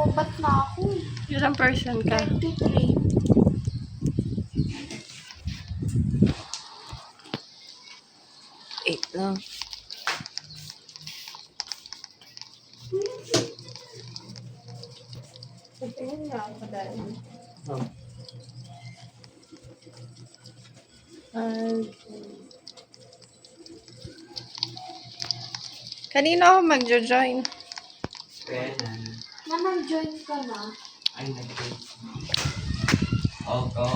lobat na ako. Ilang person ka? 23. Eight lang. Sabihin nga ako dahil. Kanina ako magjo-join. Kaya na. Naman join ka na. Ay, nag-join. Oh, go.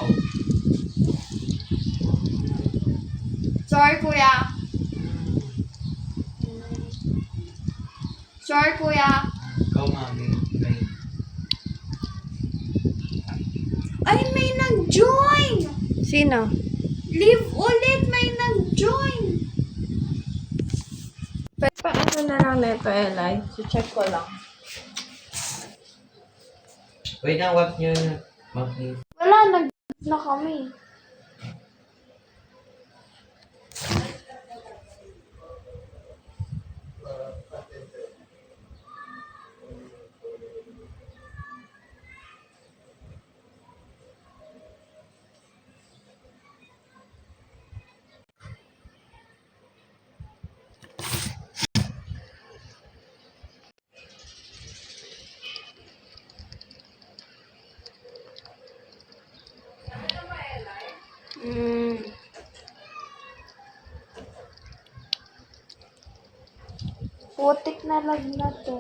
Sorry, kuya. Sorry, kuya. Go, mami. Wait. Ay, may nag-join! Sino? Leave ulit, may nag-join! Paano na lang nito, Eli? Check ko lang. Wait na, wag nyo na. Mami. Wala, na kami. Putik na lagnat to.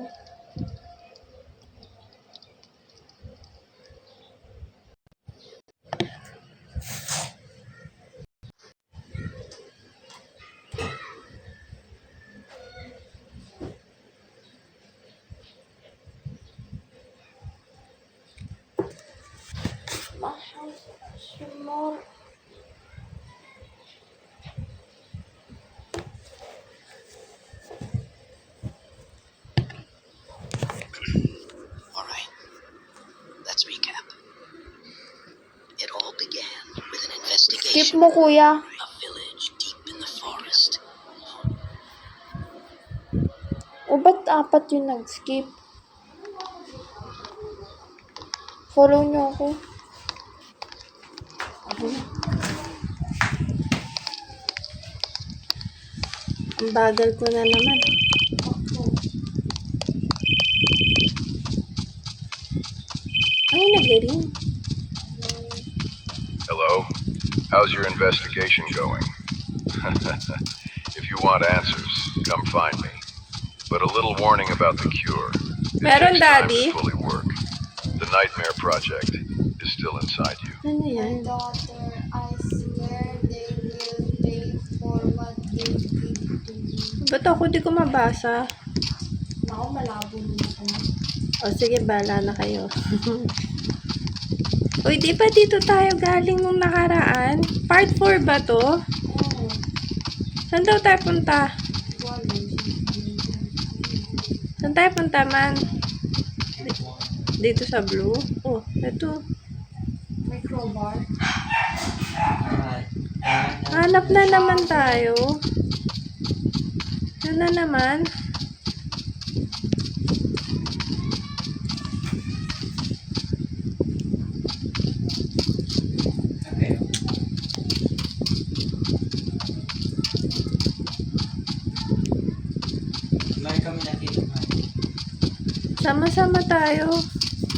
Mahal sumor. Alright, let's recap. It all began with an investigation Skip mo, kuya. of a village deep in the forest. O ba't apat yung nag-skip? Follow nyo ako. Ang bagal ko na naman. Ay, nag-ring. Hello? How's your investigation going? If you want answers, come find me. But a little warning about the cure. It Meron, takes time Daddy. to fully work. The Nightmare Project is still inside you. Ano My yan? daughter, I swear they will pay for what they did to me. Ba't ako di ko mabasa? Naku, malabo mo na. O sige, bala na kayo. Uy, di ba dito tayo galing nung nakaraan? Part 4 ba to? Oo. Saan daw tayo punta? Wala. Saan tayo punta, man? Dito sa blue? Oh, ito. May crowbar. Hanap na naman tayo. Ano na naman? Okay. May kami nakita, mami. Sama-sama tayo.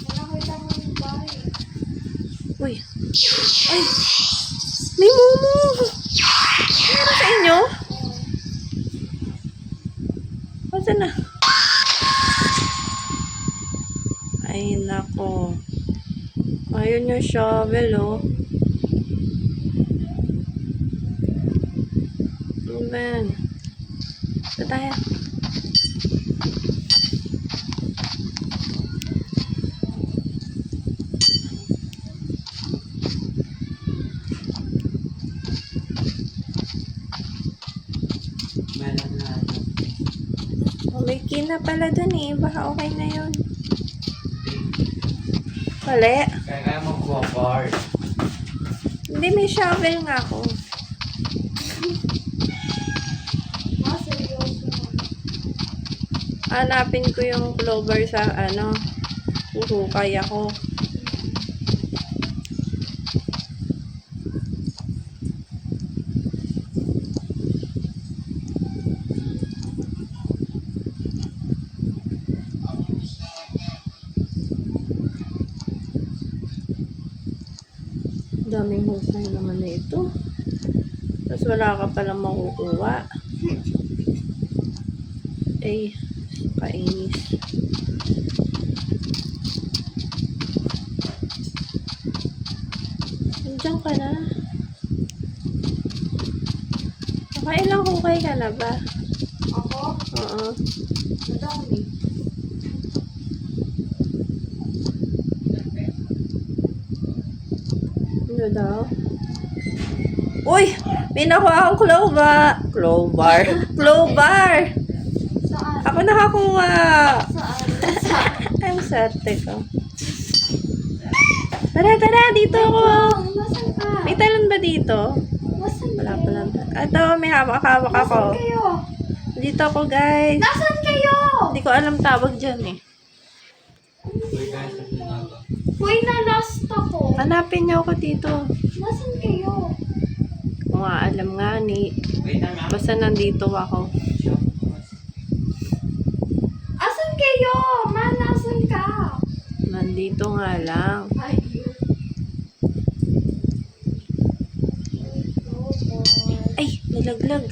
Nakita mo yung bahay. Uy. Ay! May mumu! Meron sa inyo? Saan na? Ay, nako. Ayun yung shovel, oh. Ano ba yan? Saan tayo? Meron na. Oh, may key na pala dun eh. Baka okay na yun. Mali. Kaya mo cooperate. Hindi, may shovel nga ako. Seryoso na. Hanapin ko yung clover sa ano. Uhukay ako. Daming hukay naman na ito. Tapos wala ka palang makukuha. Ay, kainis. Nandiyan ka na. Nakailang hukay ka na ba? Ako? Oo. Madami. Ano daw? Uy! May nakuha akong clover! Clover! Saan? Ako nakakuha! Saan? Saan? Ang swerte ko. Tara! Dito ako! Nasaan ka? May talon ba dito? Nasaan Wala kayo? pa lang. Ito, may hawak-hawak ako. Nasaan kayo? Dito ako, guys. Nasaan kayo? Hindi ko alam tawag dyan eh. Uy guys, ito na ba? Uy, na-lost ako. Hanapin niyo ako dito. Nasaan kayo? Kung nga alam nga ni. Wait na nga. Basta nandito ako. Asan kayo? Ma, nasan ka? Nandito nga lang. Ay, yun. Ay, nalaglag.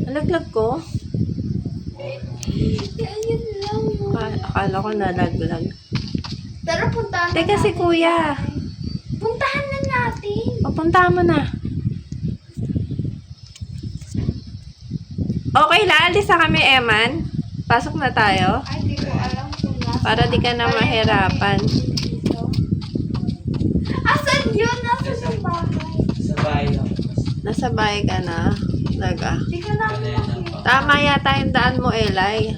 Nalaglag ko? Ayun lang yun. Akala ko nalaglag. Tara, puntahan na Teka si natin. kuya. Puntahan na natin. Papunta mo na. Okay lang, alis na kami, Eman. Pasok na tayo. Ay, di ko alam kung nasa. Para di ka na mahirapan. Asan yun? Nasa sa bahay. Sa bahay lang. Nasa bahay ka na. Talaga. Di ka namin makita. Tama yata yung daan mo, Eli.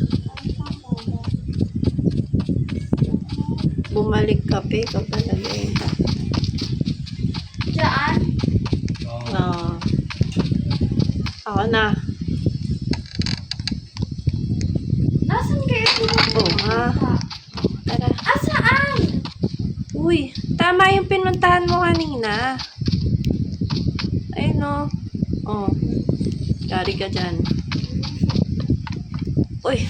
Bumalik ka, pe. Ikaw talaga eh. Diyan? Oo. No. Ako na. Nasaan kayo Oo, ha? Tara. Asaan? Uy, tama yung pinuntahan mo kanina. Ayun o. Oh. Yari ka dyan. Uy.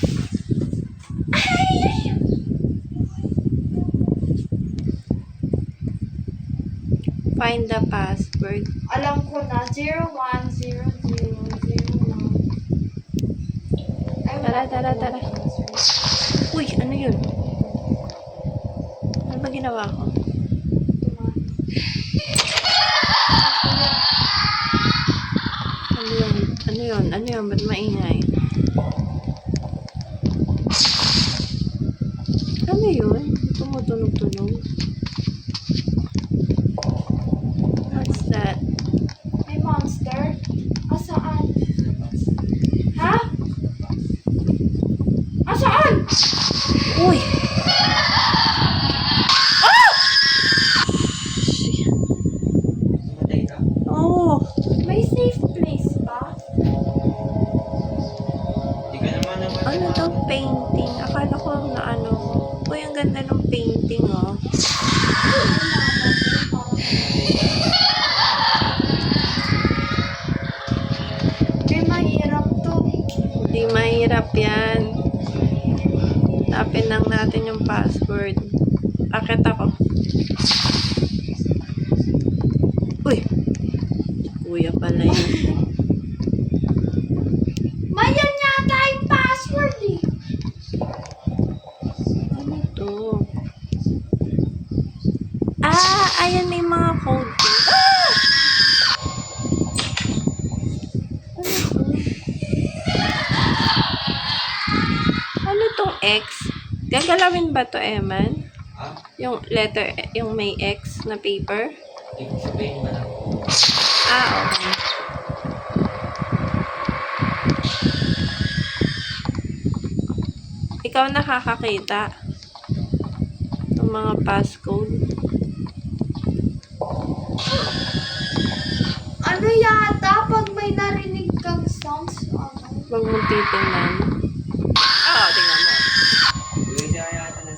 Find the password. Alam ko na. 010001. Ay, wala Tara. pa. Uy, ano yun? Ano ba ginawa ko? Ano yun? Ba't maingay? Ano yun? Tumutunog-tunog. What's that? May monster? Asaan? Ha? Asaan? Uy! Matay ka. Oh! May safe place ba? Di ka naman naman. Ano to? Painting. Akala ko na ano. Uy, ang ganda ng painting, oh. May mahirap to. Hindi mahirap yan. Tapin lang natin yung password. Akit ako. Uy! Kuya pala yun. Mayan yata yung password eh. Ano to? Ayan may mga code. Ah! Ano to? Ano tong X? Gagalawin ba to, Eman? Ha? Yung letter, yung may X na paper? Ibig sabihin mo lang. Okay. Ikaw nakakakita ng mga passcode. Ano yata pag may narinig kang sounds? Ano? Huwag mong titingnan. Tingnan mo. Uy, siya yata na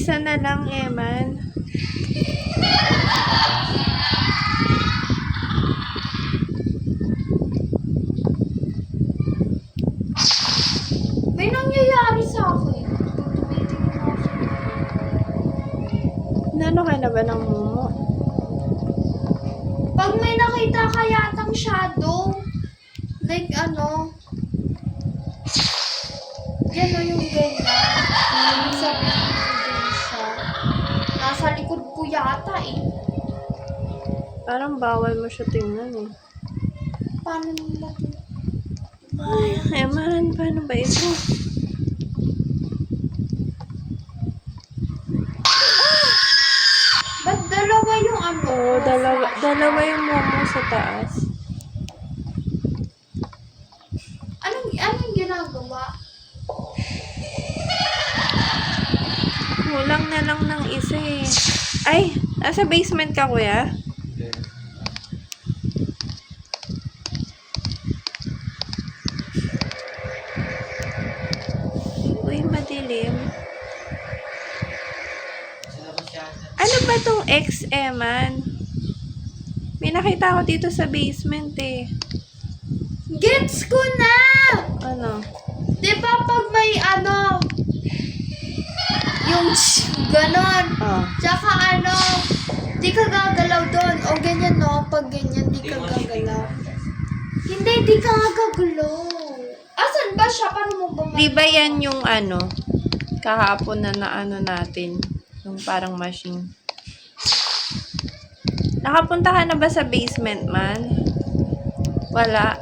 Isa na lang, Eman. May nangyayari sa akin. Tumitingin ako sa Nano ka na ba ng mumo? Pag may nakita ka yatang shadow, like ano, gano'n yung ganyan. Ibig sabihin yung siya. Nasa likod ko yata eh. Parang bawal mo siya tingnan eh. Paano nila to? Ay, Eman, paano ba ito? Ba't dalawa yung ano? Oo, dalawa yung mumo sa taas. Anong ginagawa? Kulang na lang ng isa eh. Ay, nasa basement ka, kuya? Uy, madilim. Sa labas yata. Ano ba tong X, Eman? May nakita ko dito sa basement eh. Gets ko na! Ano? Di ba pag may ano, yung ganon, Oh. tsaka ano, di ka gagalaw doon. O ganyan no, pag ganyan, di Hindi ka mo gagalaw. titignan. Hindi, di ka nga gagalaw. Asan ba siya? Paano mo ba Di ba yan yung ano, kahapon na ano natin? Yung parang machine. Nakapunta ka na ba sa basement, man? Wala.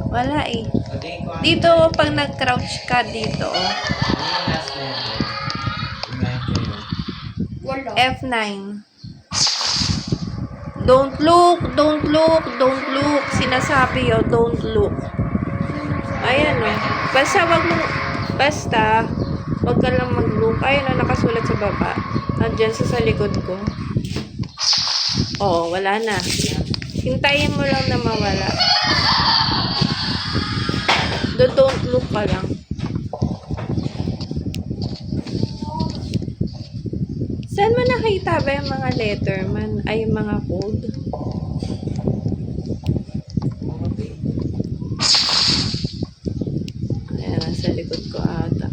Wala eh. Pagdating ko, Dito, pag nag-crouch ka dito, oh. ano yung last level? Kumain kayo. Wala. F9. Don't look, don't look, don't look. Sinasabi yun, don't look. Ayan o. Basta, wag ka lang mag-look. Ayan o, nakasulat sa baba. Nandyan sa likod ko. Oo, wala na. Hintayin mo lang na mawala. Don't look ka lang. Saan mo nakita ba yung mga letterman? Ay, yung mga code? Ayan, nasa likod ko ata.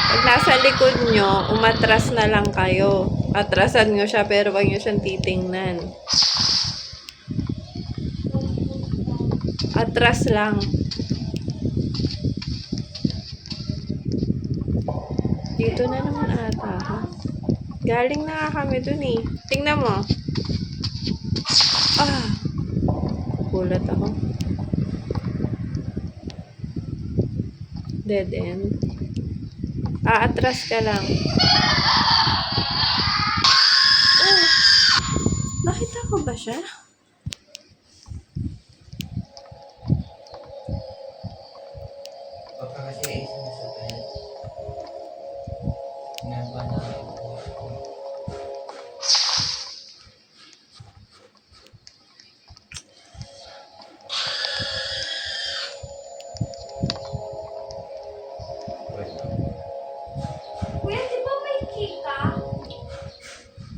Pag nasa likod nyo, umatras na lang kayo. Atrasan nyo siya, pero wag nyo siyang titingnan. Atras lang. Dito na naman ata, ha? Galing na nga kami dun eh. Tingnan mo. Ah! Kulat ako. Dead end. Aatras ka lang. Oh! Nakita ko ba siya? Baka kasi ay sinasabay. Ginagawa na ako. Kuya, di ba may kita?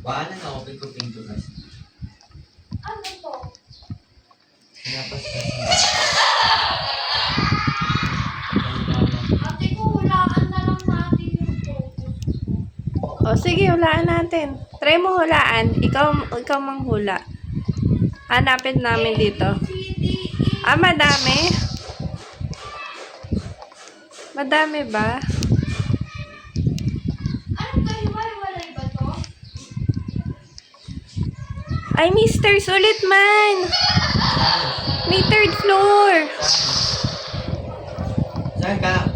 Baka na na-open ko pinto kasi. Ano to? Sinapas kasi. Ate ko, hulaan na lang natin yung focus. O, sige, hulaan natin. Try mo hulaan. Ikaw manghula. Hanapin namin dito. Ah, madami? Madami ba? Ano ba, hiwalay ba to? Ay, misters ulit man! May third floor! Saan ka?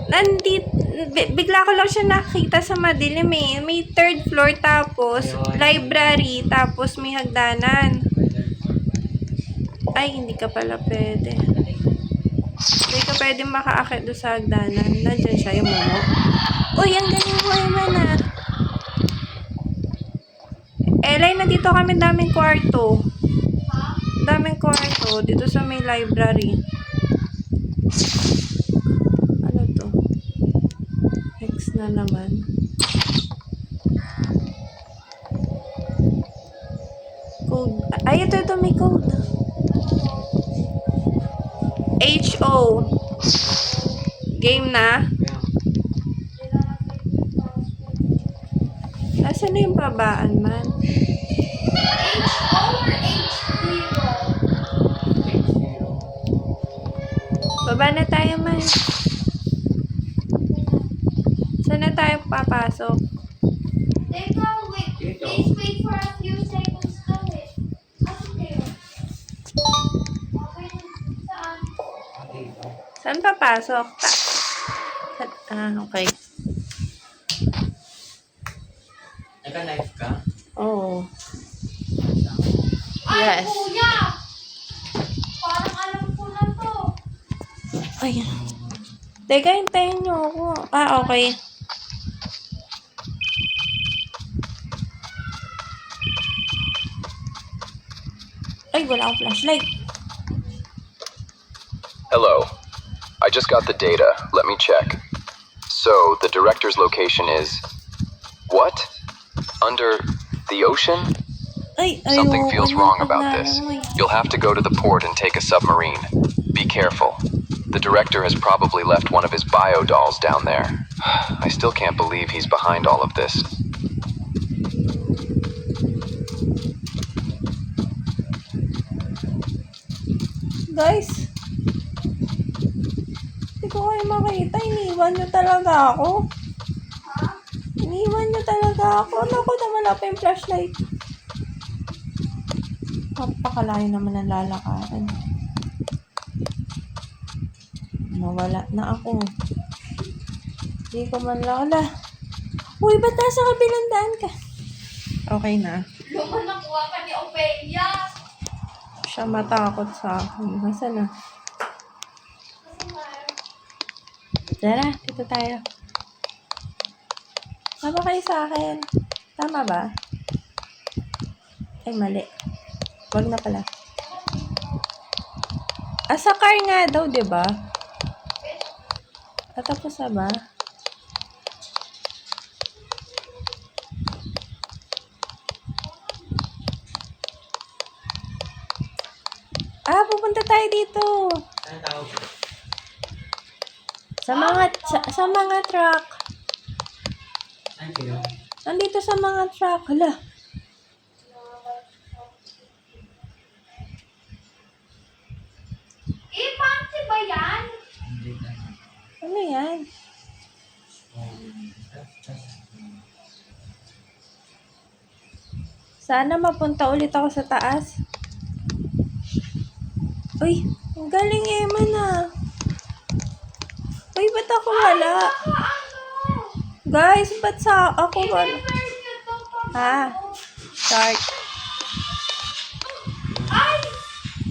Bigla ko lang siya nakita sa madilim eh. May third floor tapos library tapos may hagdanan. Ay, hindi ka pala pwede. Hindi ka pwede makaakit doon sa hagdanan. Nandiyan siya, yung momo. Uy, ang galing mo, Eman ah. Elay, nandito kami daming kwarto. Ha? Daming kwarto dito sa may library. Ano na naman. Code. Ay, ito, may code. HO. Game na. Asan na yung babaan man? H-O or H-0? Baba na tayo man. Saan na tayo papasok? Teka, wait. Please wait for a few seconds to it. Okay. Okay, saan? Saan papasok? Okay. Naka-live ka? Oo. Ay, Yes. kuya! Parang alam ko na to. Ay. Teka, hintayin niyo ako. Okay. Ay, wala akong flashlight. Hello. I just got the data. Let me check. So, the director's location is... What? Under the ocean? Ay, Something ayoko feels na wrong pag about this. nalamoy. You'll have to go to the port and take a submarine. Be careful. The director has probably left one of his bio dolls down there. I still can't believe he's behind all of this. Guys, hindi ko kayo makita. Iniwan nyo talaga ako. Iniwan nyo talaga ako. Naku, nawala pa yung flashlight. Napakalayo naman ang lalakaran. Nawala na ako. Hindi ko man lala. Uy, ba't nasa kabilang daan ka? Okay na. Naman nakuha ka ni Ophelia. Siya matakot sa akin. Nasaan na? Tara, dito tayo. Tama kayo sa akin. Tama ba? Ay, mali. Wag na pala. Sa car nga daw, di ba? Tapos na ba? Pupunta tayo dito. Saan tawag? Sa mga truck. Saan kayo? Nandito sa mga truck. Hala. Panty ba yan? Hindi na. Ano yan? Sana mapunta ulit ako sa taas. Uy, ang galing Eman ah. Uy, ba't ako wala? Guys, ba't ako wala? Ha? Shark. Ay!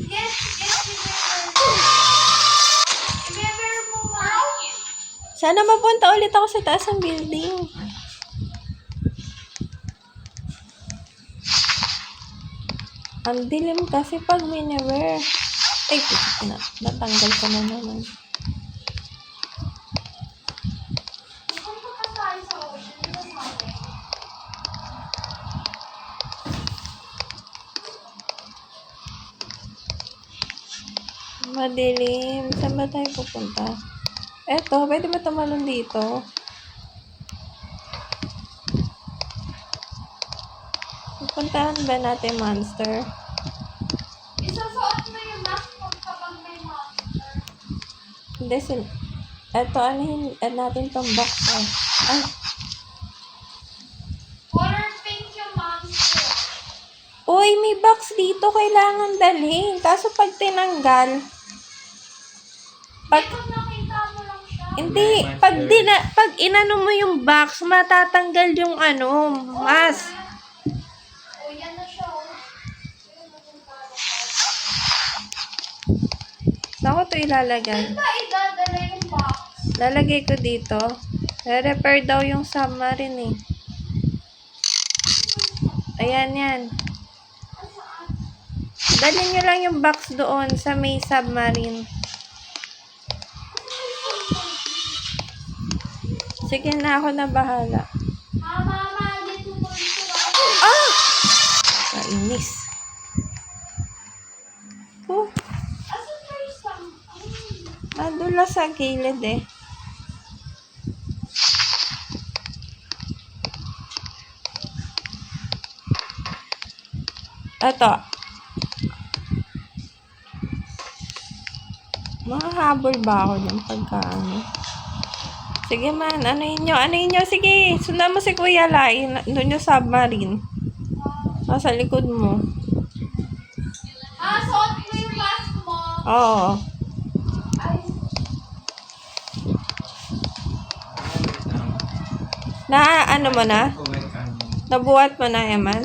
Yes, remember. Remember mo nga. Sana mapunta ulit ako sa taas ng building. Ang dilim kasi pag minewer. Ay, natanggal ko na naman. Kung pa tayo sa ocean, di ba sabi? Madilim. Saan ba tayo pupunta? Eto, pwede ba tumalon dito? Pupuntahan ba natin monster? Isusuot mo yung mask kapag may monster. Hindi, eto, anahin natin tong box. Ay, Color pink yung monster. uy, may box dito. Kailangan dalhin. Kaso pag tinanggal, pag, Pag nakita mo lang siya. hindi, pag inano mo yung box, matatanggal yung mas. O, yan na siya. Oh. Saan ko ito ilalagay? Saan ba idadala yung box? Lalagay ko dito. Repair daw yung submarine eh. Ayan yan. Dalhin nyo lang yung box doon sa may submarine. Sige na, ako na bahala. Mama, dito mo ito. Ah! Kainis. Oh, Asa tayo sa... nandun lang sa gilid eh. Eto. Makahabol ba ako ng pagkaano? Sige man, ano inyo? Sige, sundan mo si Kuya Lai. Doon yung submarine. Nasa likod mo. Suot mo yung mask mo. Oo. Ay, Na, ano mo na? White ano. Nabuhat mo na, Eman?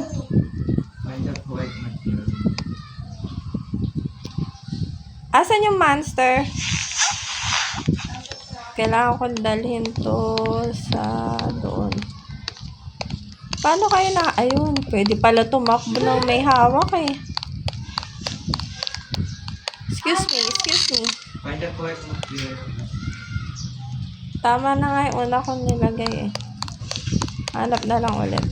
Find the white material. Asan yung monster? Kailangan kong dalhin to sa doon. Paano kayo na? Ayun, pwede pala tumakbo ng may hawak eh. Excuse me. Find the white material. Tama na nga yung una kong nilagay eh. Hanap na lang ulit.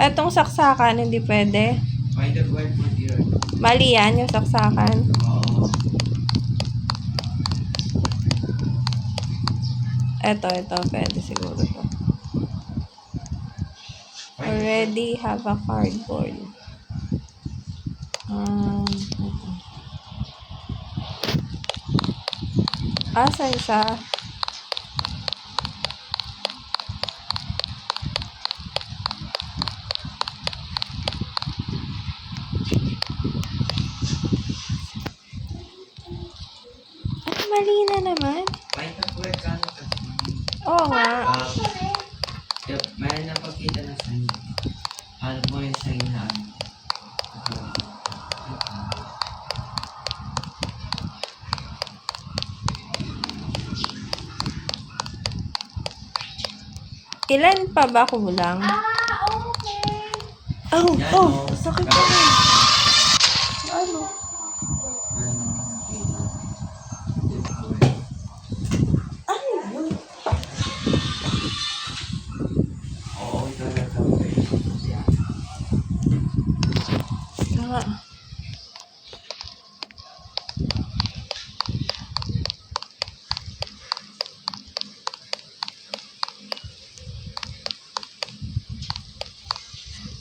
Etong saksakan, hindi pwede. Find the white material. Mali yan, yung saksakan. Oo. Ito, pwede siguro to. Already have a cardboard. Asan siya? Ano, mali na naman? Find the white ano kasi. Oo nga. Mayroon na pagkita ng sign. Hanap mo yung sign na ano. Ilan pa ba kulang? okay. Oh, Yan, oh, oh. sakit pa rin. Ano? Oo, ito na ito. Nga.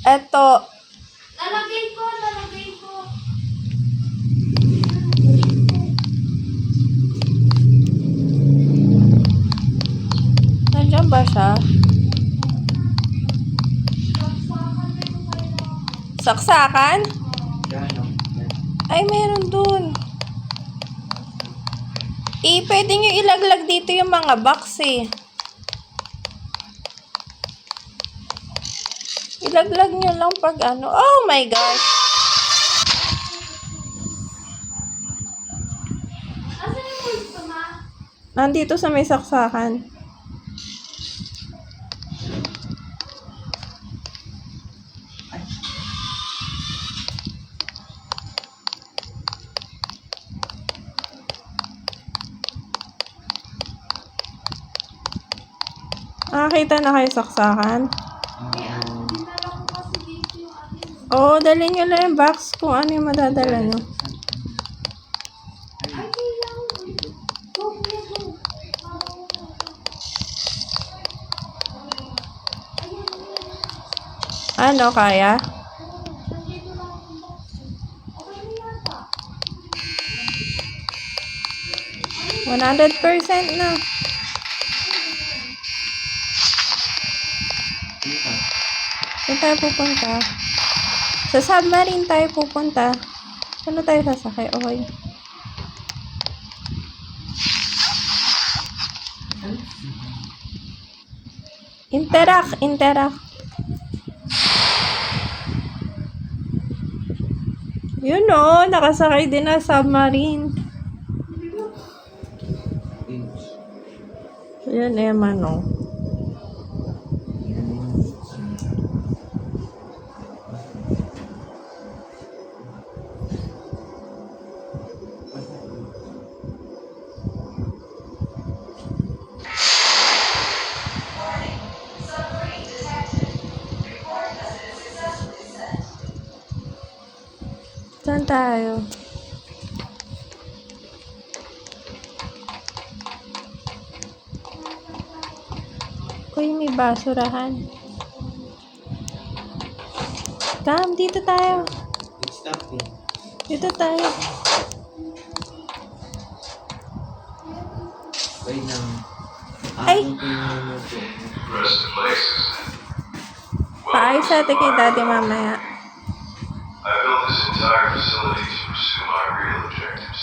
Eto. Lalagay ko. Nandiyan ba siya? Saksakan? Yan, oh. Yan. Ay, meron dun. Pwede nyo ilaglag dito yung mga box eh. Ilaglag nyo lang pag ano. Oh my gosh. Asa yung gusto, ma? Nandito sa may saksakan. Nakakita na kayo saksakan? Dinala ko kasi dito yung akin. Oo, dalhin nyo lang yung box kung ano yung madadala nyo. Ay, kailangan. Go. Ano, kaya? Nandito lang ang box. Okay na yata. 100% na. Saan tayo pupunta? Sa submarine tayo pupunta. Ano tayo sasakay? Okay. Interact. Yun o, nakasakay din na submarine. Yan, Emma, no? tayo. Uy, may basurahan. Kam, dito tayo. Stop mo. Dito tayo. Wait lang. Ay! Rest in places. Paayos natin kay daddy mamaya. I built this entire facility to pursue my real objectives,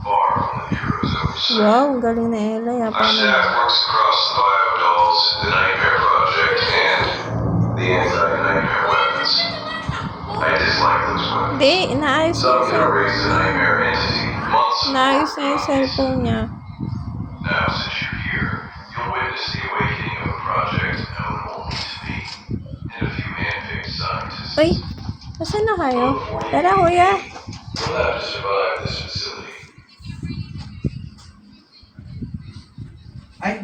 far from the Bureau's oversight. Wow, ang galing na Ella. My Yapa staff na. works across the biodolls, the Nightmare Project, and the anti-nightmare weapons. I dislike those weapons. Hindi, inaayos na Some yung can cellphone. erase the nightmare entity months Inaayos na yung cellphone niya. Now, since you're here, you'll witness the awakening of a project known only to me and a few hand-picked scientists. Uy, asan na kayo? Tara, kuya. You'll have to survive this facility. Ay!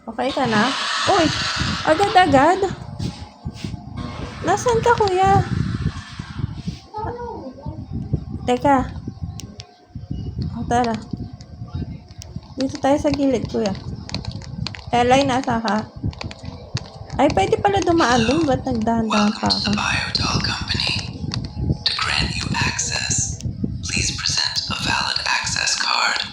Okay ka na? Uy, agad-agad. Nasaan ka, kuya? Teka. O, tara. Dito tayo sa gilid, kuya. Elay, nasa ka? Ay, pwede pala dumaan dun. Ba't nagdahan-dahan pa ako? Biodoll Company. To grant you access, please present a valid access card.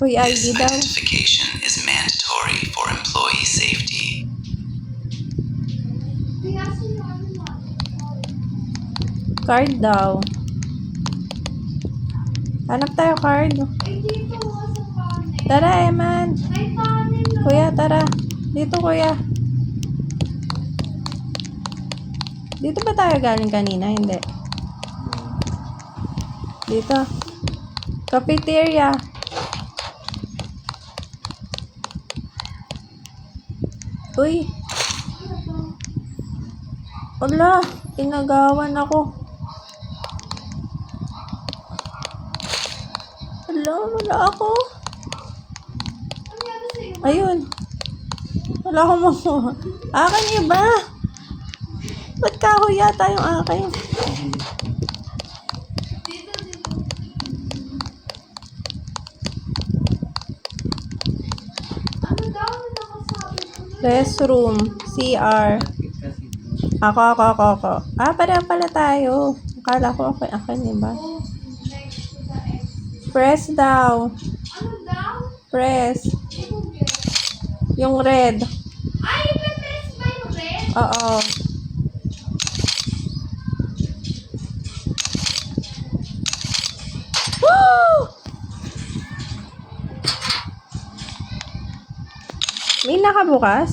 Uy, This ID daw. identification is mandatory for employee safety. Card daw. Hanap tayo card. Ay, dito sa panel. Tara, Eman. May panel na. Kuya, tara. Dito, kuya. Dito ba tayo galing kanina? Hindi. Dito. Cafeteria. Uy. Wala. Inagawan ako. Wala ako. Ayun. Wala akong makuha. Akin iba. Ba't kahoy yata yung akin? Ano daw ang nakasabi ko? Restroom. CR. Kasi Ako. Pareho pala tayo. Akala ko akin iba. Oh, next to the X. Press daw. Ano daw? Press. Ito, guys. Yung red. Ay, ipe-press ba yung red? Oo. Woo! May nakabukas?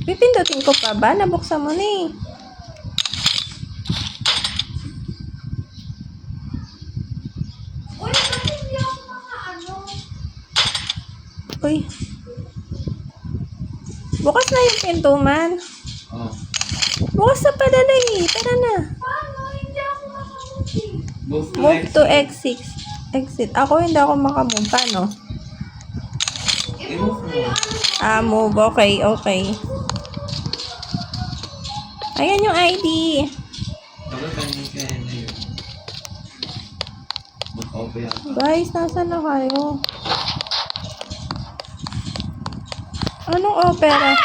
Pipindutin ko pa ba? Nabuksan mo na eh. Uy, ba't hindi ako ano? Uy. Bukas na yung pinto, man. Oh. Bukas na pala na eh. Tara na. Paano? Hindi ako makamuti. Move to exit. Exit. Ako hindi ako makamove. Paano? I-move mo. Move. Okay. Ayan yung ID. Dapat kanin ka na yun. Mag-open yan. Guys, nasaan na kayo? Anong opera?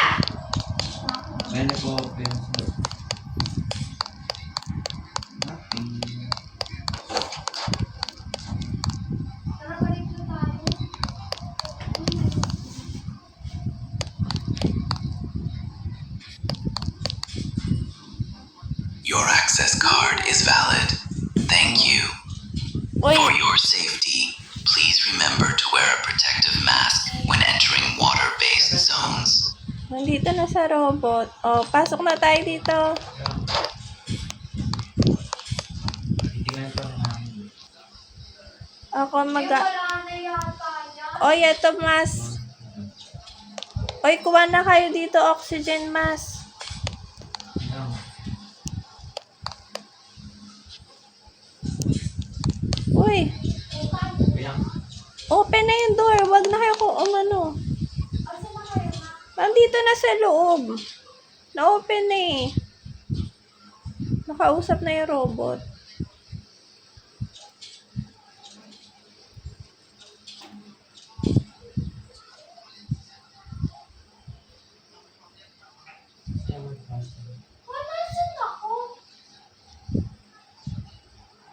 May nag-open yan. Nothing. Tara, balik na tayo. Your access card is valid. Thank you. Uy, For your safety, please remember to wear a protective mask when entering water-based zones. nandito na sa robot. Pasok na tayo dito. Hindi ka ito namin. Ako Eh, wala na yata yan. Oy, eto mas. Oy, kuha na kayo dito oxygen mask. Uy, Kaya, open na yung door. Wag na kayo kung umano. Asa na kayo, ma? Nandito na sa loob. Na-open na eh. Nakausap na yung robot. Ma, nasan ako?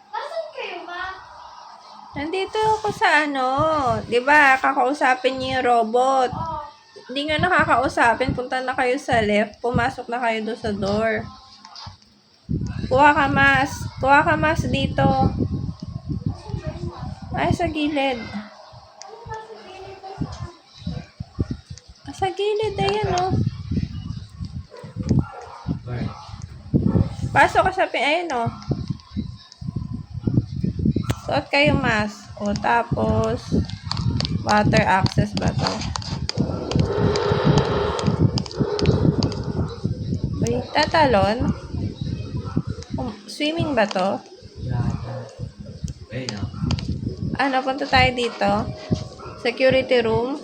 Nasan kayo, ma? Nandito ako sa ano, 'di ba? Kakausapin niyo yung robot. Oh, Hindi nga nakakausapin, punta na kayo sa left, pumasok na kayo doon sa door. Kuha ka mas dito. Ay, sa gilid. Sa gilid, ayan oh. Where? Pasok ka sa ayun oh. Suot kayo mas. O, tapos, water access ba to? Uy, tatalon? Swimming ba to? Wait now. Ano, punta tayo dito? Security room?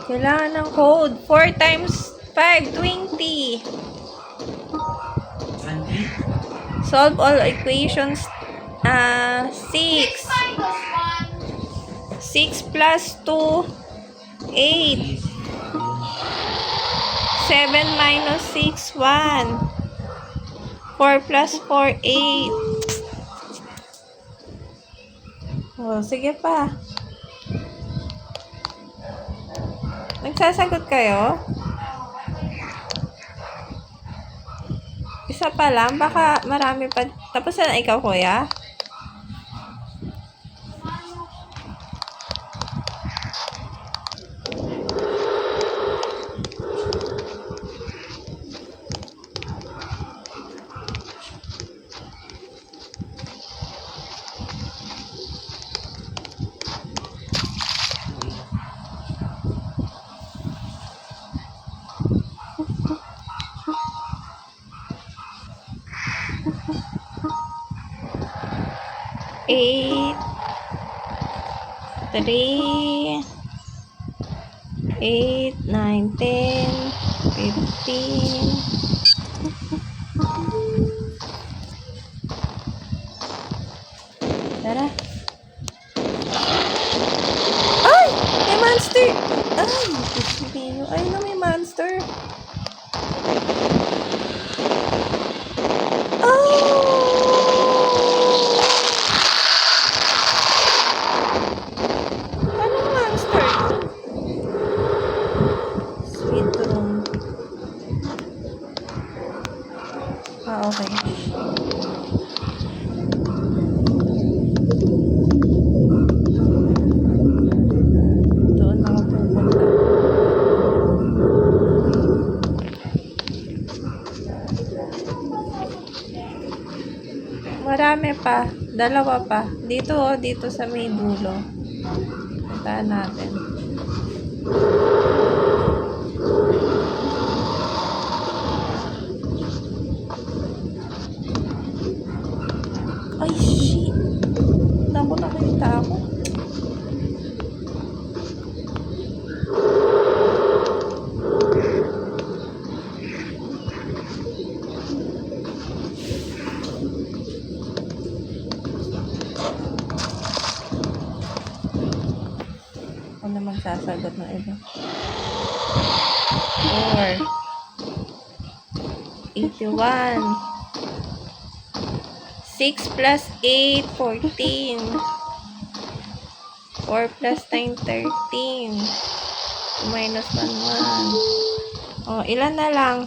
Kailangan ng code. 4 times 5, 20. Solve all equations. 6. minus 6 plus 2, 8. 7 minus 6, 1. 4 plus 4, 8. Oh, sige pa. Nagsasagot kayo? Isa pa lang, baka marami pa. Tapos na ikaw, kuya? Eight, 3, 8, 9, 10, 15. Tara. Ay! May monster! Ay! Sabihin ay na may monster. Anong monster? Sweet room. Okay. Doon ako pupunta. Marami pa. Dalawa pa. Dito oh, dito sa may dulo. Puntahan natin. Ay, shit. Naku, nakita ako. Ako na magsasagot ng iba. 4. 81. 6 plus 8, 14. 4 plus 9, 13. Minus 1, 1. Oh, ilan na lang?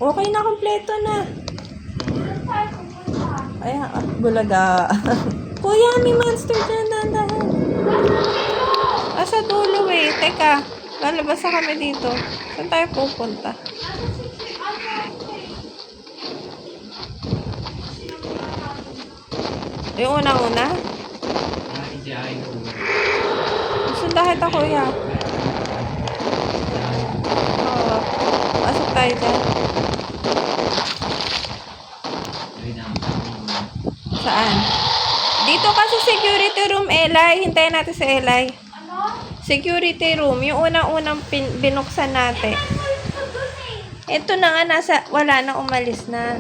Okay na, kompleto na. Ay, bulaga. Kuya, may monster dyan, dahan-dahan. Sa dulo eh. Teka, lalabas na kami dito. Saan tayo pupunta? Yung unang-una? Sundahin ako, kuya. Oo. Pasok tayo dyan. Saan? Dito ka sa security room, Eli. Hintayin natin si Eli. ano? Security room. Yung unang-unang binuksan natin. Ito na nga, wala na, umalis na.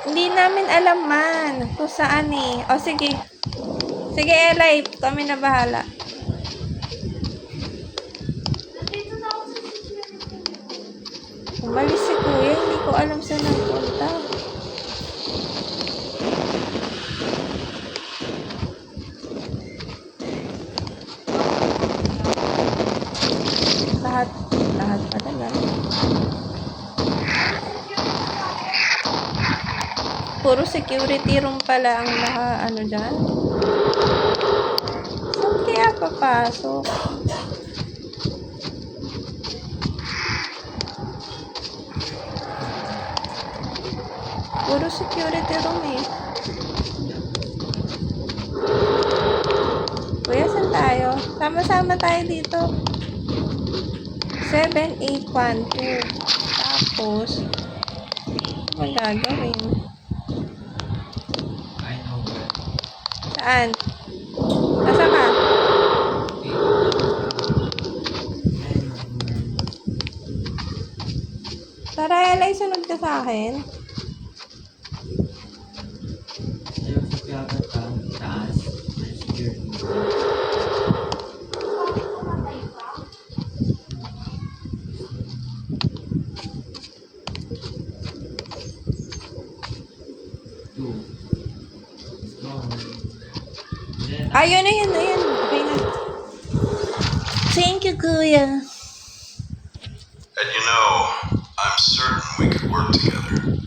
Hindi namin alam man kung saan eh. O sige. Sige, Eli, kami na bahala. Nandito na ako sa security. Umalis si Kuya, hindi ko alam saan nagpunta. Lahat pa talaga. Puro security room pala ang ano dyan. Saan kaya papasok? Puro security room eh. Kuya, saan tayo? Sama-sama tayo dito. 7, 8, 1, 2. Tapos, ano ang gagawin? I know where. Saan? Nasa ka? Tara, Elay, sunod ka sa akin. Ayaw sa piyagat ka, taas, may security. Two. Strong. Then, Ayun na yun, ayun. Okay na. Thank you, Kuya. And you know, I'm certain we could work together.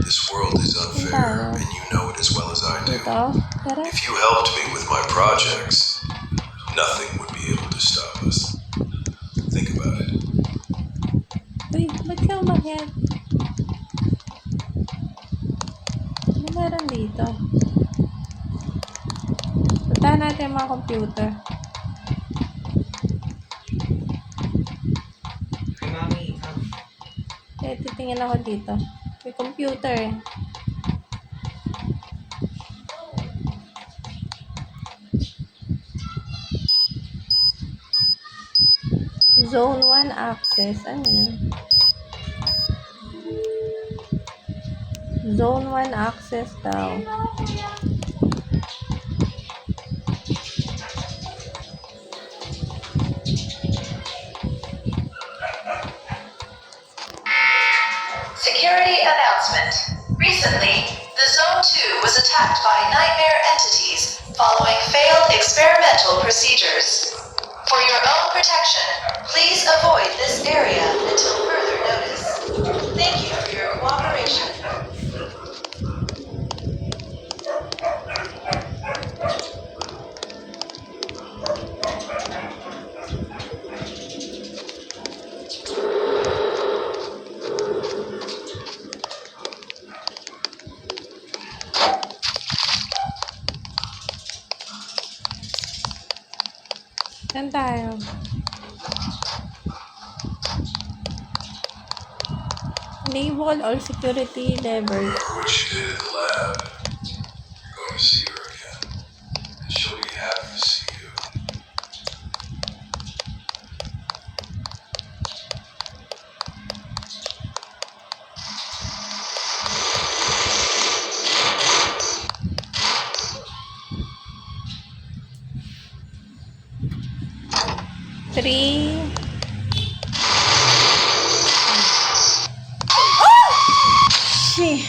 This world is unfair, and you know it as well as I do. Dito. Tara. If you helped me with my projects, nothing would be able to stop us. Think about it. Uy, ba't ka umakyat? Ano meron dito? Puntahan natin yung mga computer. kay Mami, come. Titingin ako dito. May computer eh. Zone 1 access. Ano yun? Zone 1 access daw. Security announcement. Recently, the Zone 2 was attacked by nightmare entities following failed experimental procedures. For your own protection, please avoid this area until further notice. Thank you for your cooperation. Saan tayo? Enable all security levers. What she did in the lab. Going to see her again. And she'll be happy to see you. Three. Shit.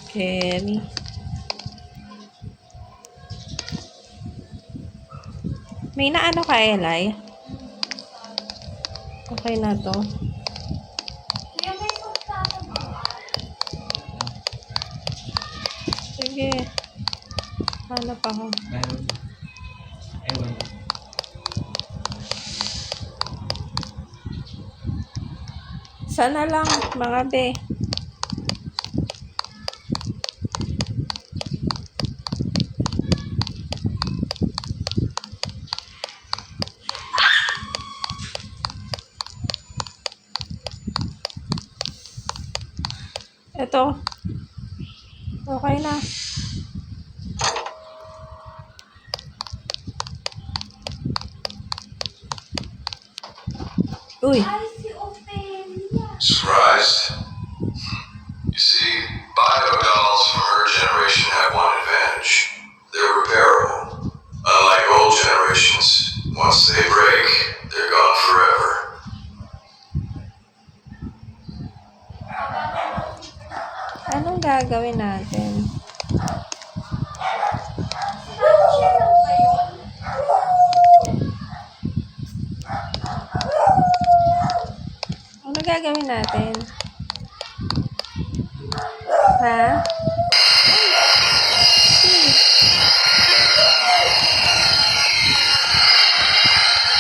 Scary. May naano ka, Eli? Okay na to. Kuya, may pagkata ba? Sige. Hanap ako. Meron. Ewan. Sana lang, mga be. Eto. Okay na. Uy. Ay, si Ophelia. Surprised? You see, biodolls from her generation have one advantage. They're repairable. Unlike old generations, once they break, they're gone forever. Anong gagawin natin? Siya lang ba yun? Ano gagawin natin? Ha?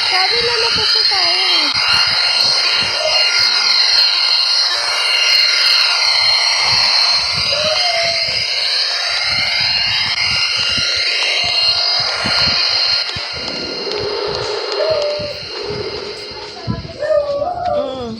Sabi lalabas na tayo. Mm.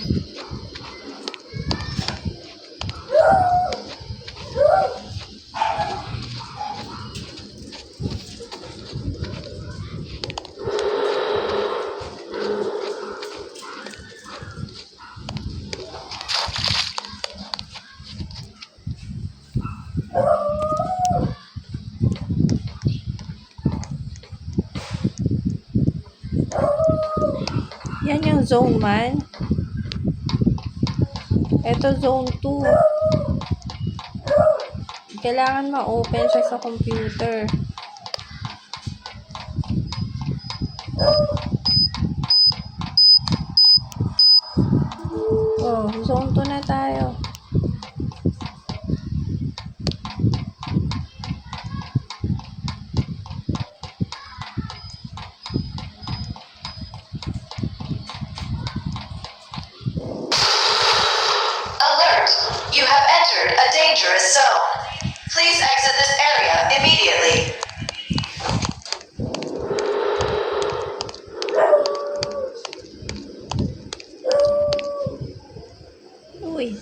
Yan yung zone 1. Ito zone 2. Kailangan ma-open siya sa computer. Oh, zone 2 na tayo. Alert! You have entered a dangerous zone. Please exit this area immediately. Uy.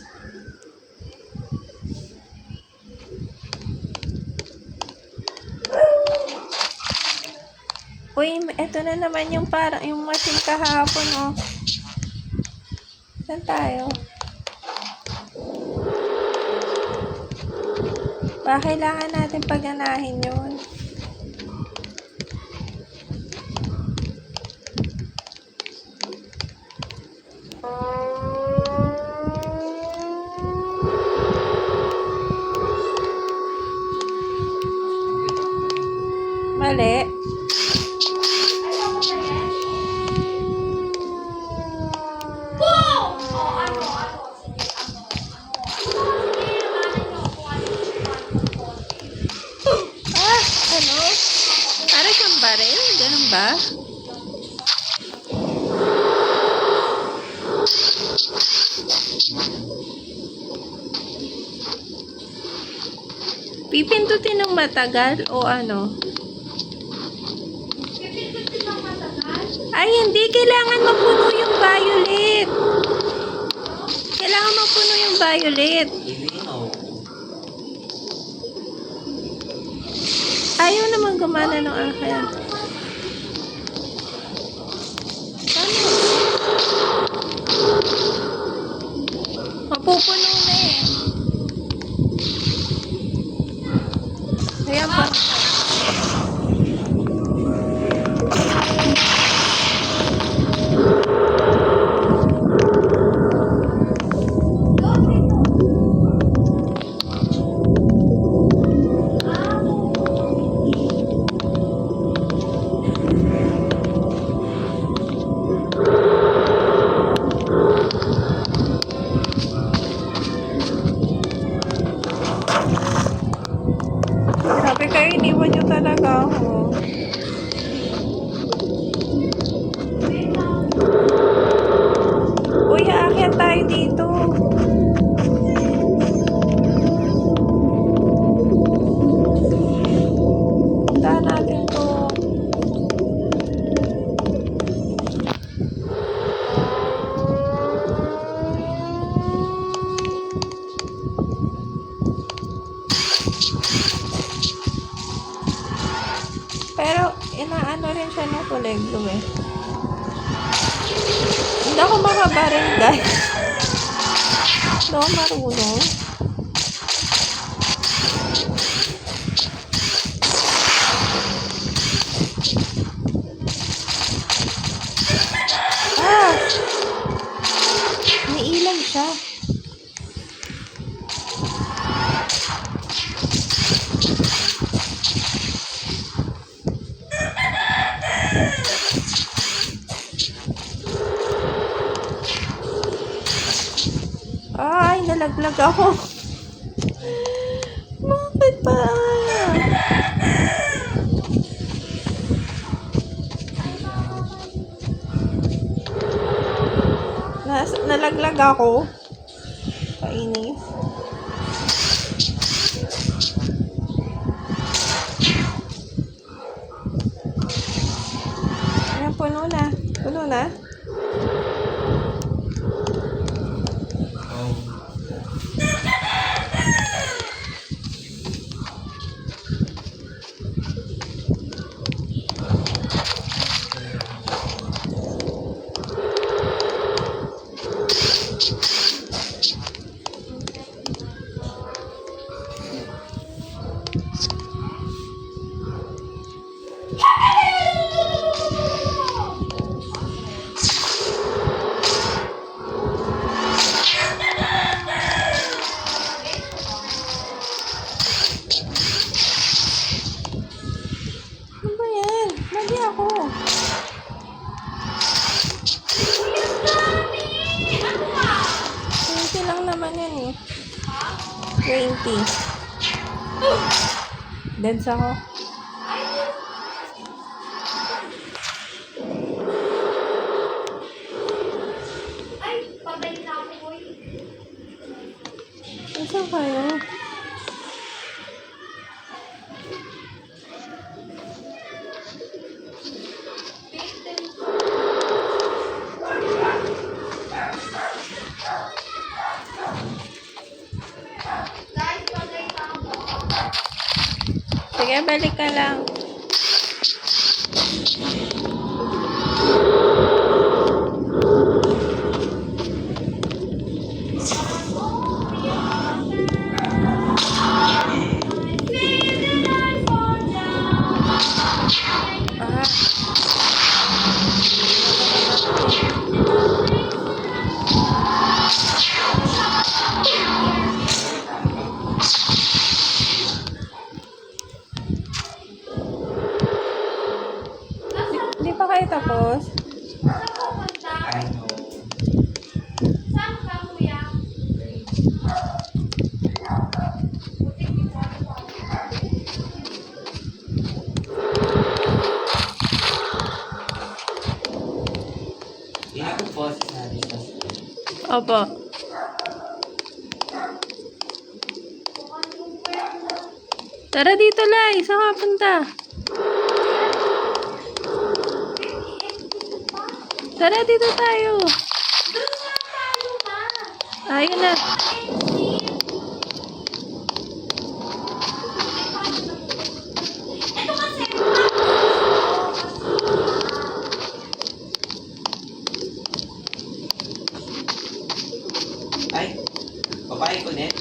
Uy, eto na naman yung parang yung machine kahapon, oh. Saan tayo? Kailangan natin paganahin yun. Mali. Boom! Oh, ano? Sige, ano? Sige, naman nyo kung ano yung Ah, ano? Para siyang baril? Ganun ba? Pipindutin ng matagal o ano? Pipindutin ng matagal? Ay, hindi. Kailangan mapuno yung violet. Kailangan mapuno yung violet. Ilinaw. Ayaw naman gumana ng akin. Ano? Mapupuno na eh. Ayan pa. Sabi kayo, iniwan nyo talaga ako. Uy, aakyat tayo dito. Punta natin to. Pero, inaano rin siya ng kulay blue eh. Hindi ako makabaril, guys. Hindi ako marunong. Ah! May ilag siya. Ay, nalaglag ako. Bakit pa? Nalaglag ako. Kainis. Ayan, puno na. Puno na. Oh. Ano ba yan? Mali ako. $20 lang naman yan eh. 20. Dance ako. Ay, patay na ako eh. Saan kayo? Guys, patay na ako. Sige, balik ka lang. Hindi pa kayo tapos? Saan pupunta? I know. Saan ka, kuya? Hindi ko po sinabi sa Opo. Tara dito, Lai. Saan ka punta? Tara dito tayo. Doon nga tayo ma. Ayun na. Ito kasi Ay, babae ko net.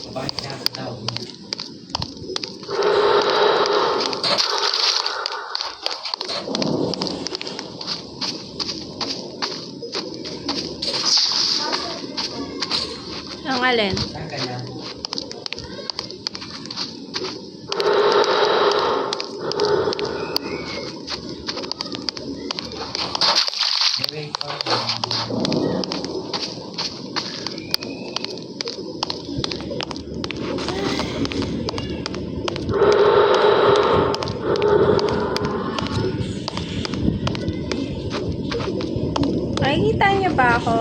Babae ka daw. Ang alin? Saan ka na? Wait for Nakikita niyo ba ako?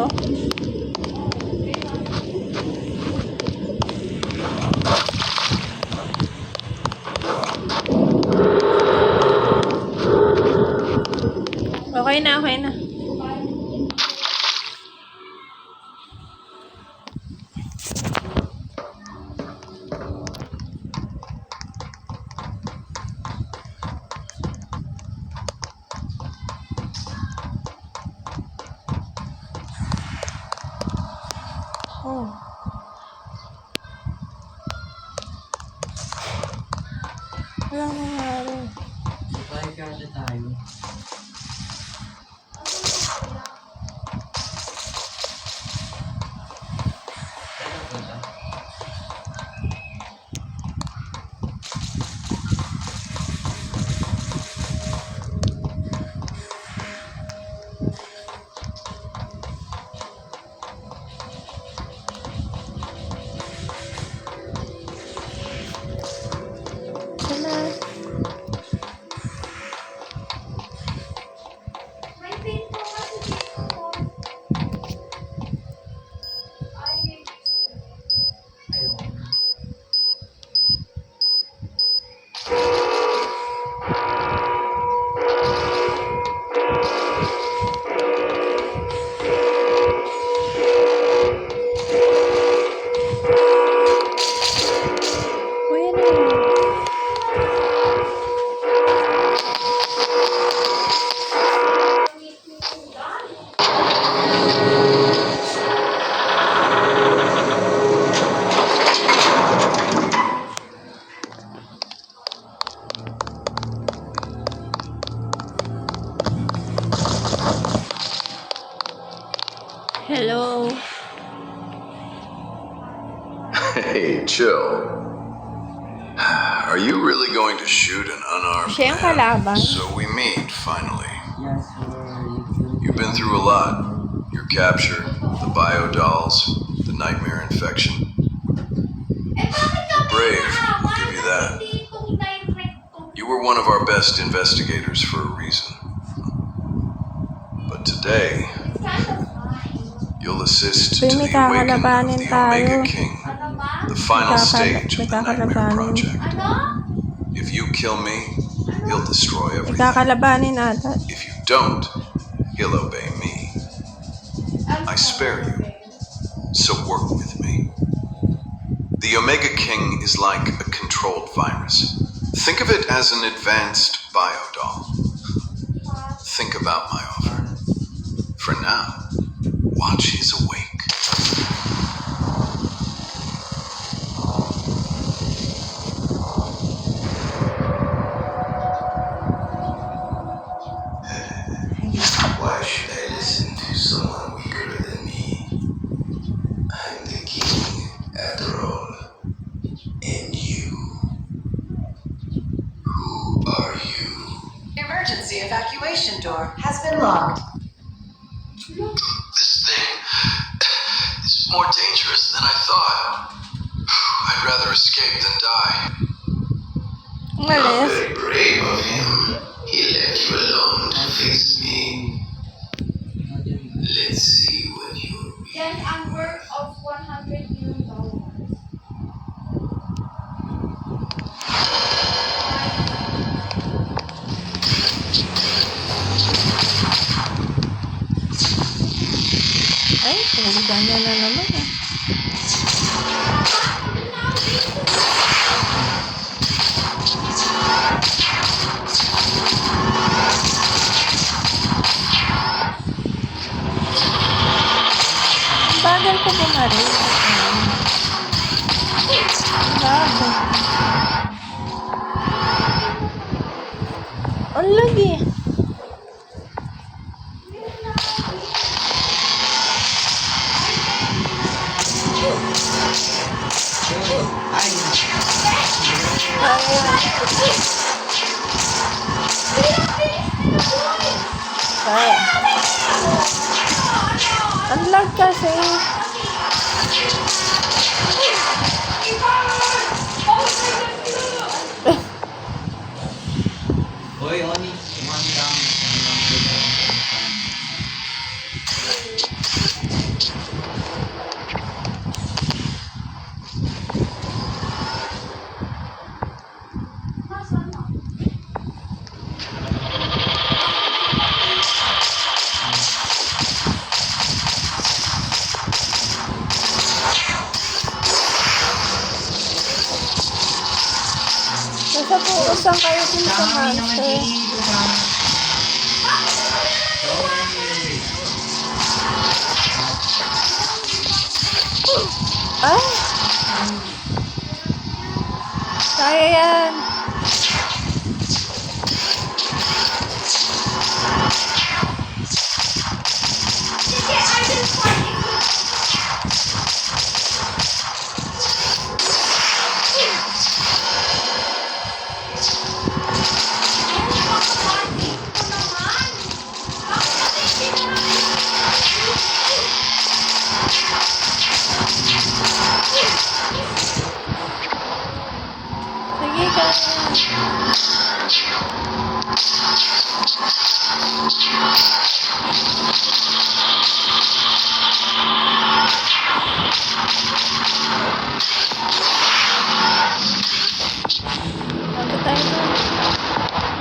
Okay na, okay na. Walang nangyari. Sabay ka na tayo. Ano ba ito? Salamat. May pinto kasi dito. Ay, Ayun. Uy, ano yun? Hello. Hey, chill. Are you really going to shoot an unarmed Siya yung man? kalaban. So we meet, finally. Yes, for You've been through a lot. Your capture, the bio dolls, the nightmare infection. You're brave, I'll give you that. You were one of our best investigators for a reason. But today, you'll assist to May the awakening of kakalabanin the Omega tayo. King, ano ba? the final stage of the Nightmare Kakalabanin. Project. Ano? If you kill me, he'll destroy everything. Ikakalabanin ata. If you don't, he'll obey me. I spare you. So work with me. The Omega King is like a controlled virus. Think of it as an advanced biodoll. Think about my offer. For now, watch his awake. Why should I listen to someone weaker than me? I'm the king, after all. And you? Who are you? Emergency evacuation door has been locked. This thing is more dangerous than I thought. I'd rather escape than die. Umalis. Very brave of him. He left you alone to face me. Let's see what you Yan ang worth of $100 million. Ay, tulugan niya na naman eh. Ang bagal ko bumaril. Ang bagal. Ang lagi. Kaya. Ang lag kasi. Hoy, Oni, one down. Nasa puusan kayo dun sa Dami naman monster. dito, ha? Ay! Kaya yan. Punta tayo doon.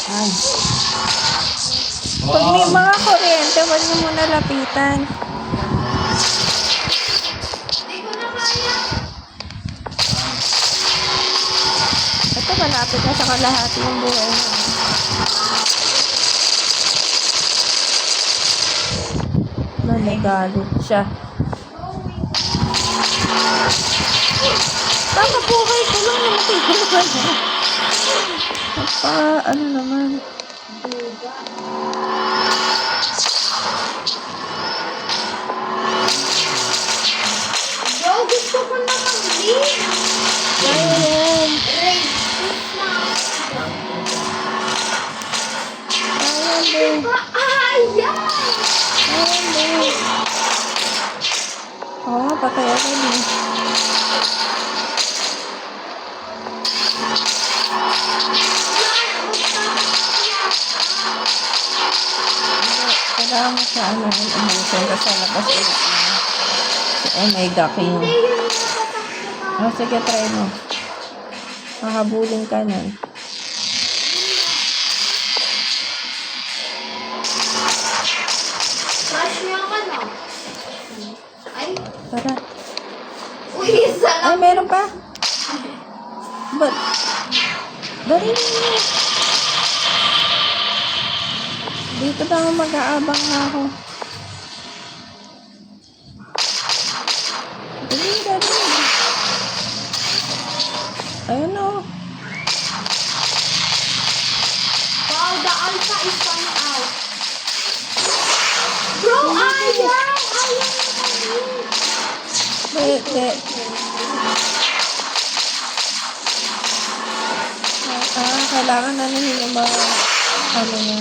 Ay. Pag may mga kuryente, huwag niyo muna lapitan. Hindi ko na kaya. Ito, malapit na sa kalahati yung buhay mo. Nanigalit siya. Baka buhay ko lang yung tigil. Ano naman? Bro, gusto ko na mag-leave. Ayan. Race na. Ayan din. Ayan! Ayan din. Oo, patay ako din. Kailangan mo sa ano, umusin ka sa labas ulit na. Si Omega King. Hindi yun yung natatakot. Oh, sige, try mo. Makabuling ka nun. Crush niyo ka na. Ay, Tara. uy, isa Ay, lang. meron pa. But, dali mo. Dito daw mag-aabang na ako. Dali, dali. Ayun o. Wow, the alpha is coming out. Bro, ayaw! Ayaw na Hindi. Kailangan na niya yung mga ano niya.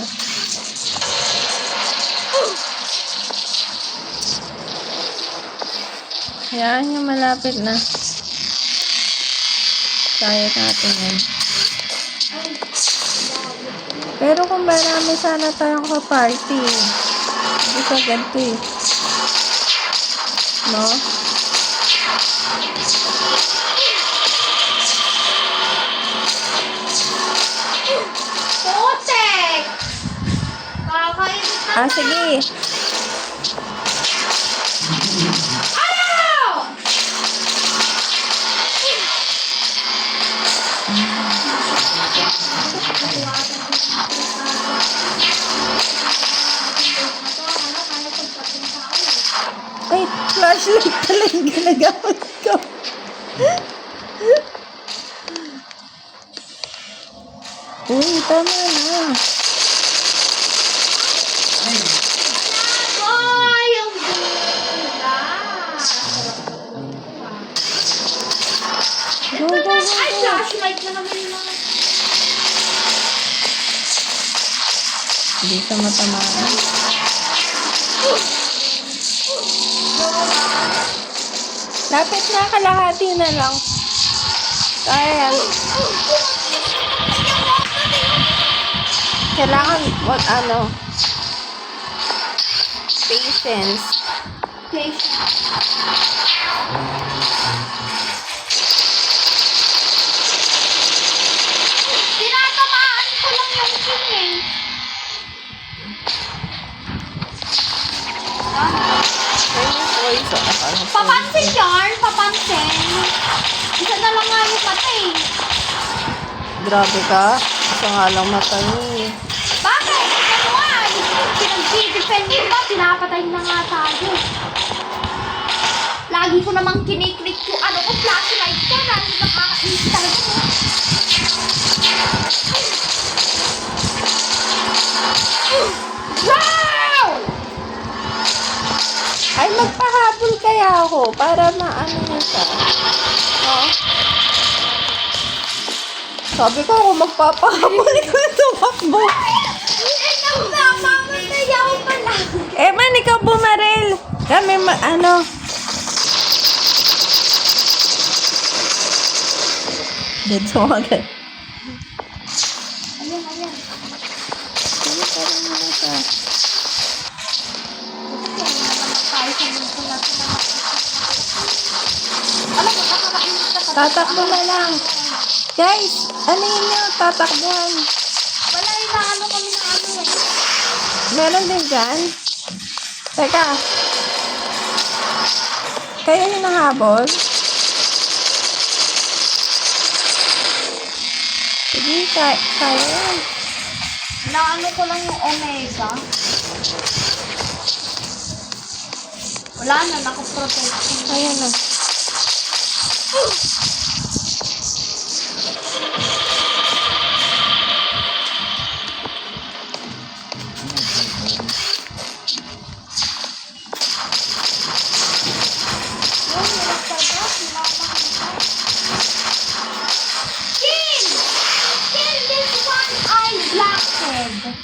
Hayaan niyo, malapit na. Kaya natin yan. Pero kung marami sana tayong ka-party, hindi sa ganito eh. No? Potek! Kakainit na. Sige. Ayaw! Ay, flashlight pala yung ginagamit ko. Uy, tama na. Ay, ang ganda! Go, go, go, Ay, go. flashlight na naman lang. Hindi ka matamaan. Lapit na, kalahati na lang. Kaya yan. Kailangan, patience. Tinatamaan ko lang yung king eh. Papansin yarn, papansin. Isa na lang nga yung mata eh. Grabe ka. Isa nga lang mata niya eh. Bakit? Ano nga? Pinag-defend mo ba? Pinapatay na nga tayo. Lagi ko namang kiniklik yung ano ko, flashlight ko. Nakakainis talaga mo. Wow! Ay, magpahaba Hahabol kaya ako para maano mo siya. Oh. Sabi ko ako magpapahabol ko tumakbo. Mamatay pala. Man, ikaw bumaril. Kami ano. Dead so agad. Ayan, ayan. Sige, parang muna ka. Tayo sa mundo natin na alam mo, nakakainis na Tatakbo na lang. Guys, ano yun nyo? Tatakbuhan. Wala yung naano kami na ano eh. Meron din dyan? Teka. Kaya yung nahabol? Sige, kaya yan. Naano ko lang yung Omega. Wala na, nakaprotection. Kaya na. Kill! Kill this one eye blackhead!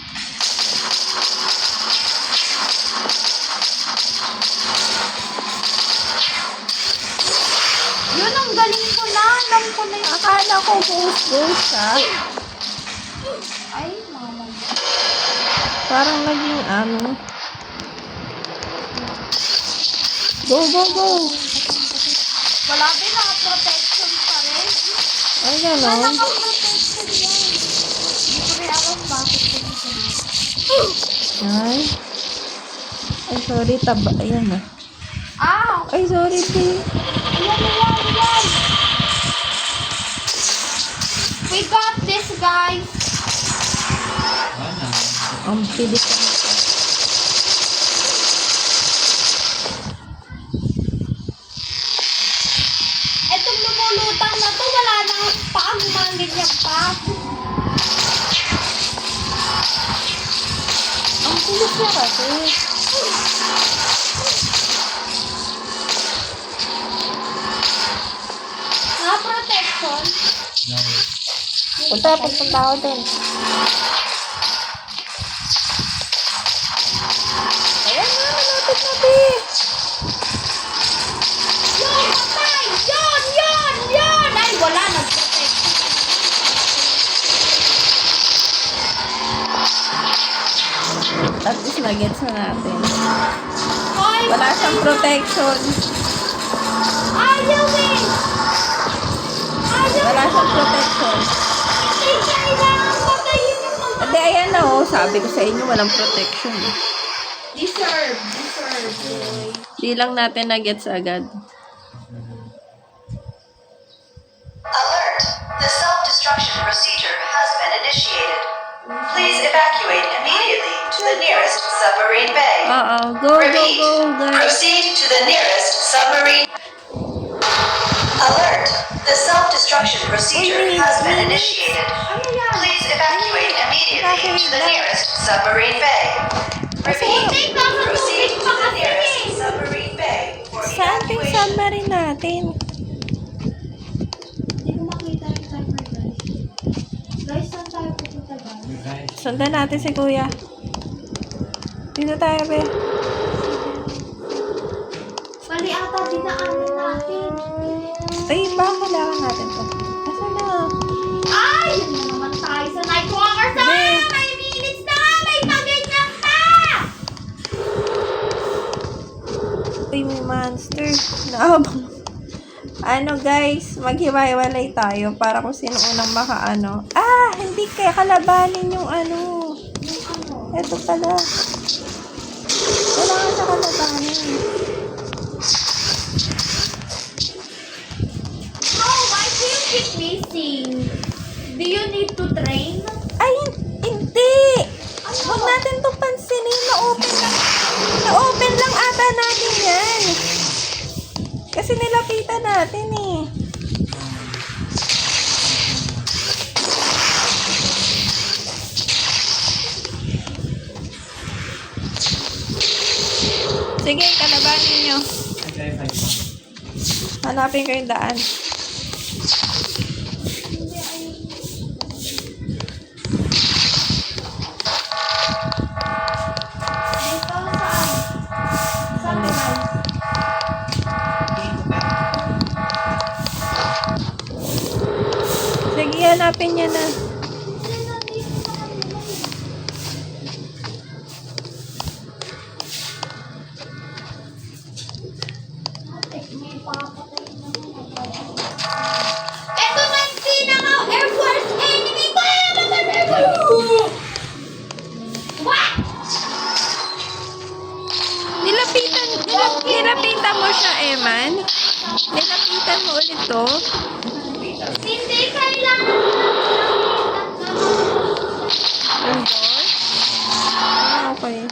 Yun ang galing ko na. Alam ko na yung Akala ko ghost ha. ay, mama. Parang naging ano. Go, go, go. Wala din naka-protection pa rin. Ay, Wala gano'n. naka-protection yan. Hindi ko rin alam bakit ganito na. Ay. Ay, sorry. Taba. Ayan na. Ah! Ay, sorry, P. Ayan, ayan, ayan! We got this, guys! Wala. Ang pilit ka. Etong lumulutang na to, wala nang paa, gumanganyan pa. Ang pilit niya kasi. Naka-protection. No. Punta ako din. Ayan na, malapit na, P. Yun, patay! Yun, yun, yun! Ay, wala, nag-protection. At least na-gets na natin. Ay, Wala siyang protection. ayaw eh! Ayaw! Wala siyang protection. Hindi kailangan patayin yung mga... Hindi, ayan na, oh. Sabi ko sa inyo, walang protection. Deserve, boy. Di lang natin na-gets agad. Alert! The self-destruction procedure has been initiated. Please evacuate immediately to the nearest submarine bay. Oo, go, Repeat. go, go, guys. Proceed to the nearest submarine. Alert! The self-destruction procedure has been initiated. Please evacuate immediately to the nearest submarine bay. Repeat. Proceed to the nearest submarine bay for Saan yung evacuation. submarine natin? Hindi ko makita yung timer, guys. Guys, saan tayo pupunta, guys? You guys. Sundan natin si Kuya. Dito tayo, be. Mali ata dinaanan natin. Ay, baka kailangan natin to. Asa na? Ay! Yun na naman tayo sa Nightwalker sa! Hindi. May minutes na! May paganyan pa! Uy, may monster. Naabang. Ano, guys? Maghiwa-hiwalay tayo para kung sino unang makaano. Ah! Hindi kaya kalabanin yung ano. Yung ano? Ito pala. Kailangan sa kalabanin. Oh, why do you keep missing? Do you need to train? Ay, hindi! Huwag natin to pansinin. Na-open lang ata natin yan. Kasi nilapitan natin eh. Sige, kalabanin nyo. Hanapin ko yung daan. Hindi ay... Dito saan? Saan naman? Sige, hanapin niya na. Hindi nandito sa kanila. Ate, may papatay na naman. Ito na yung pinaka Air Force enemy ko! What? Nilapitan mo siya, Eman. Nilapitan mo ulit to. Hindi kailangan Ang boss? Ah, okay.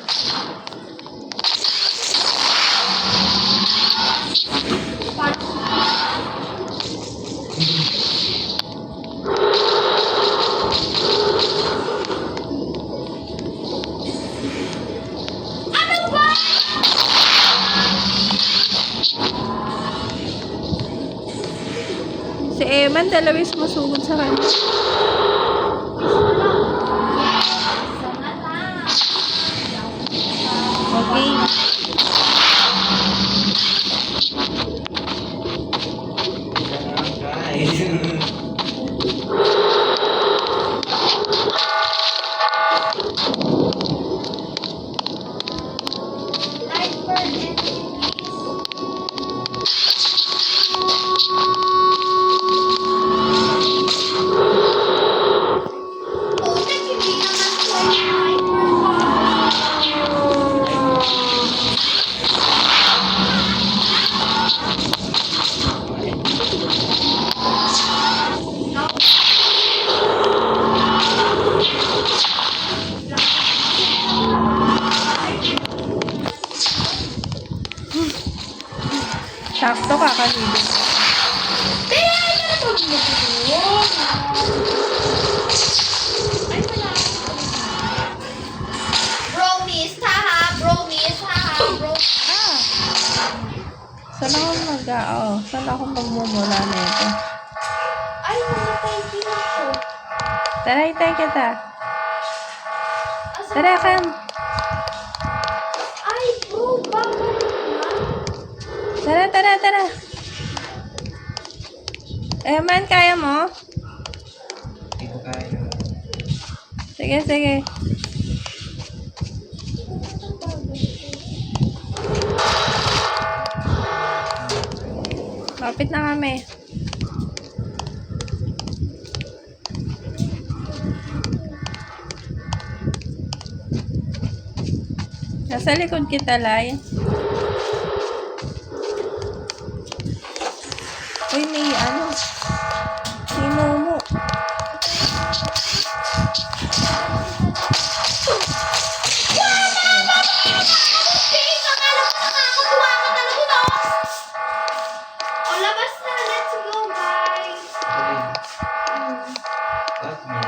Ano ba? Si Eman, dalawis musugod sa kanya. Okay. Guys. Sniper enemies. Putik, hindi naman Sakto ka kasi. Bromies, haha, bromies, haha, bromies. Ah! Saan ako saan ako magmumula na ito? Ay, namatay din ako. Tara, itay kita. Asan Tara, ako? Cam. Ay, bro, bakit na? Tara. Eman, kaya mo? Hindi ko kaya. Sige. Kapit na kami. Nasa likod kita, Lai. Uy, may ano? May Momo. Please, akala ko nakakatuwa ka talaga, no? O, labas na. Let's go, guys. What me?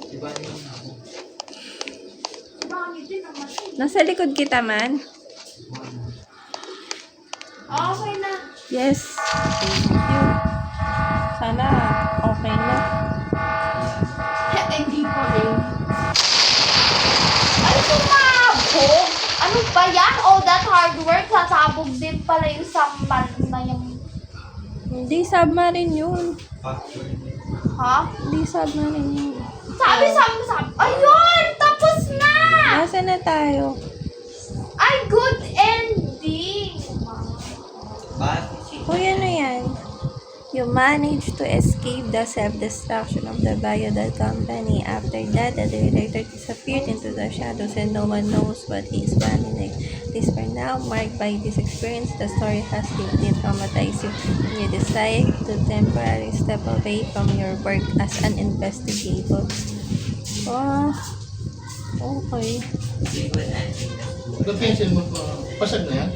Diba yun ako? Marami din naman. Nasa likod kita, man. Okay na. Yes. Thank you. Sana okay na. Hindi pa rin. Ay, sumabog! Ano ba yan? All that hard work, sasabog din pala yung samal na yung... Hindi submarine yun. Factory. Ha? Hindi submarine yun. Sabi. Ayun! Tapos na! Nasa na tayo? Ay, good ending! Bakit? Uy, ano yan? You managed to escape the self-destruction of the Biodal company. After that, the director disappeared into the shadows and no one knows what he is planning next. This for now, marked by this experience, the story has deeply traumatized you. You decide to temporarily step away from your work as an investigator. Oh, okay. Ba't pencil mo pa? Pasag na yan?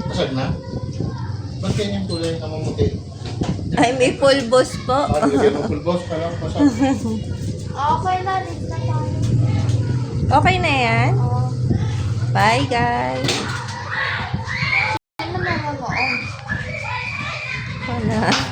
Pasag na? Ba't ganyan kulay na mamuti? Ay, may pulbos po. Ano lagyan mo pulbos? Parang pasag. Okay na, leave na tayo. Okay na yan? Oh. Bye, guys. Ano naman ako? Wala.